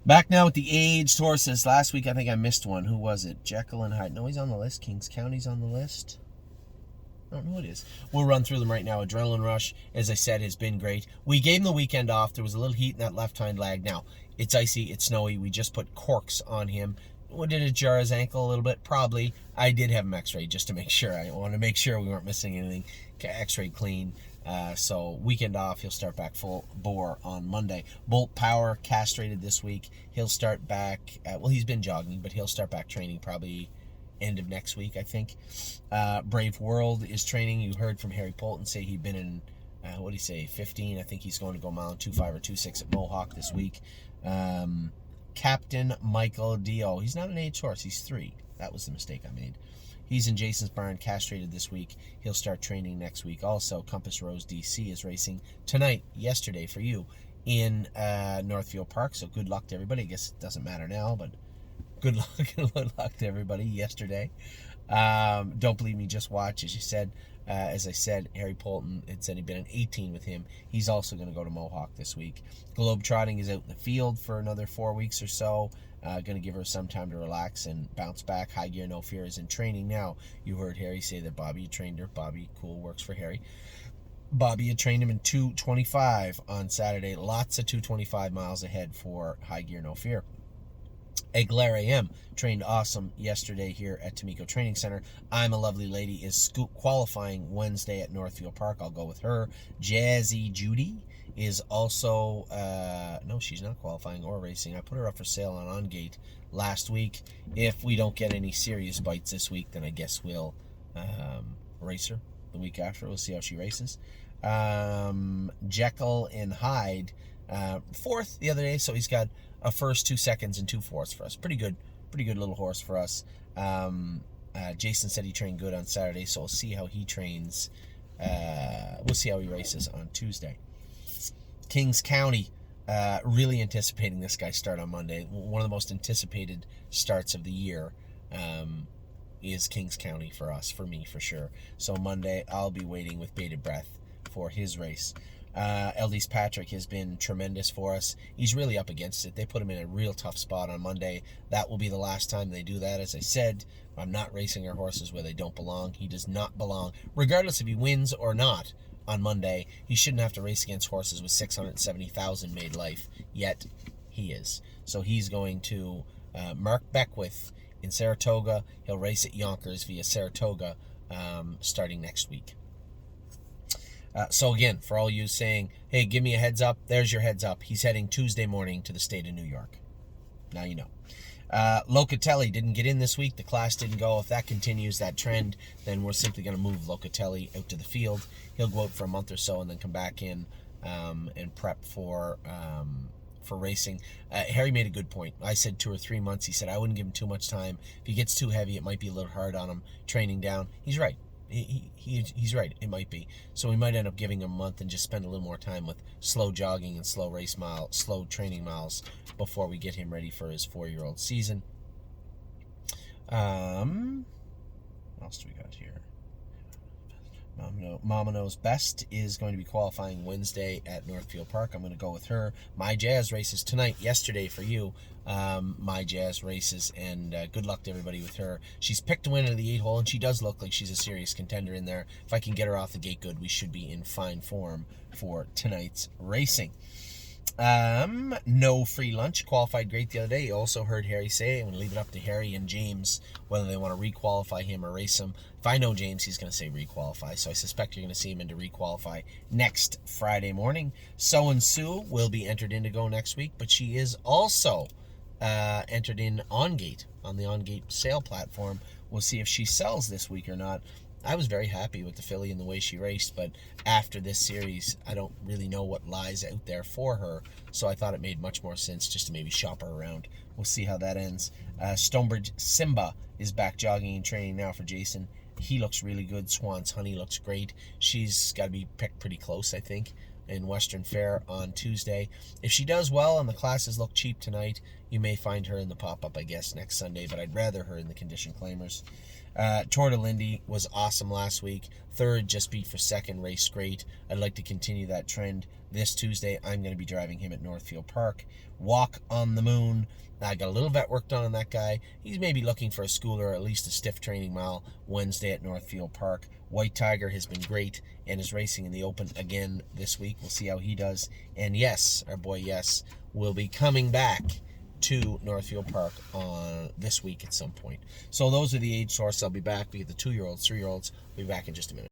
Back now with the aged horses. Last week I think I missed one. Who was it? Jekyll and Hyde. No, he's on the list. Kings County's on the list. I don't know who it is. We'll run through them right now. Adrenaline Rush, as I said, has been great. We gave him the weekend off. There was a little heat in that left hind leg. Now, it's icy, it's snowy. We just put corks on him. What, did it jar his ankle a little bit? Probably. I did have him x-rayed just to make sure. I wanted to make sure we weren't missing anything. X-rayed clean. So weekend off, he'll start back full bore on Monday. Bolt Power castrated this week. He'll start back, well, he's been jogging, but he'll start back training probably end of next week, I think. Brave World is training. You heard from Harry Polton say he'd been in, what did he say, 15. I think he's going to go mile 2.5 or 2.6 at Mohawk this week. Captain Michael Dio. He's not an age horse. He's 3. That was the mistake I made. He's in Jason's barn, castrated this week. He'll start training next week. Also, Compass Rose DC is racing tonight, yesterday for you, in Northfield Park. So good luck to everybody. I guess it doesn't matter now, but good luck to everybody yesterday. Don't believe me, just watch. As I said, Harry Polton had said he'd been an 18 with him. He's also going to go to Mohawk this week. Globetrotting is out in the field for another 4 weeks or so. Going to give her some time to relax and bounce back. High Gear No Fear is in training now. You heard Harry say that Bobby had trained her. Bobby, cool, works for Harry. Bobby had trained him in 2:25 on Saturday. Lots of 2:25 miles ahead for High Gear No Fear. Eglair AM trained awesome yesterday here at Tamiko Training Center. I'm a Lovely Lady is qualifying Wednesday at Northfield Park. I'll go with her. Jazzy Judy is also, no, she's not qualifying or racing. I put her up for sale on Gate last week. If we don't get any serious bites this week, then I guess we'll race her the week after. We'll see how she races. Jekyll and Hyde, 4th the other day, so he's got a first, 2 seconds, and 2 fourths for us. Pretty good little horse for us. Jason said he trained good on Saturday, so we'll see how he trains. We'll see how he races on Tuesday. Kings County, really anticipating this guy's start on Monday. One of the most anticipated starts of the year is Kings County for us, for me, for sure. So Monday, I'll be waiting with bated breath for his race. Eldis Patrick has been tremendous for us. He's really up against it. They put him in a real tough spot on Monday. That will be the last time they do that. As I said, I'm not racing our horses where they don't belong. He does not belong. Regardless if he wins or not on Monday, he shouldn't have to race against horses with 670,000 made life. Yet, he is. So he's going to Mark Beckwith in Saratoga. He'll race at Yonkers via Saratoga starting next week. So again, for all you saying, hey, give me a heads up, there's your heads up. He's heading Tuesday morning to the state of New York. Now you know. Locatelli didn't get in this week. The class didn't go. If that continues, that trend, then we're simply going to move Locatelli out to the field. He'll go out for a month or so and then come back in and prep for racing. Harry made a good point. I said 2 or 3 months. He said I wouldn't give him too much time. If he gets too heavy, it might be a little hard on him training down. He's right. He's right. It might be. So we might end up giving him a month and just spend a little more time with slow jogging and slow training miles before we get him ready for his 4-year-old season. What else do we got here? Mama Knows Best is going to be qualifying Wednesday at Northfield Park. I'm going to go with her. My Jazz races tonight, yesterday for you. My Jazz races, and good luck to everybody with her. She's picked to win in the 8-hole, and she does look like she's a serious contender in there. If I can get her off the gate good, we should be in fine form for tonight's racing. No free lunch. Qualified great the other day. You also heard Harry say, I'm going to leave it up to Harry and James whether they want to requalify him or race him. If I know James, he's going to say requalify, so I suspect you're going to see him into requalify next Friday morning. So and Sue will be entered in to go next week, but she is also entered in on the On Gate sale platform. We'll see if she sells this week or not. I was very happy with the filly and the way she raced, but after this series, I don't really know what lies out there for her, so I thought it made much more sense just to maybe shop her around. We'll see how that ends. Stonebridge Simba is back jogging and training now for Jason. He looks really good. Swan's Honey looks great. She's got to be picked pretty close, I think, in Western Fair on Tuesday. If she does well and the classes look cheap tonight, you may find her in the pop-up, I guess, next Sunday, but I'd rather her in the condition claimers. Tour de Lindy was awesome last week. 3rd, just beat for 2nd, race great. I'd like to continue that trend. this Tuesday, I'm going to be driving him at Northfield Park. Walk on the Moon. I got a little vet work done on that guy. He's maybe looking for a school or at least a stiff training mile Wednesday at Northfield Park. White Tiger has been great and is racing in the Open again this week. We'll see how he does. And yes, our boy Yes will be coming back to Northfield Park on this week at some point. So those are the age sources. I'll be back. We get the 2-year-olds, 3-year-olds. We'll be back in just a minute.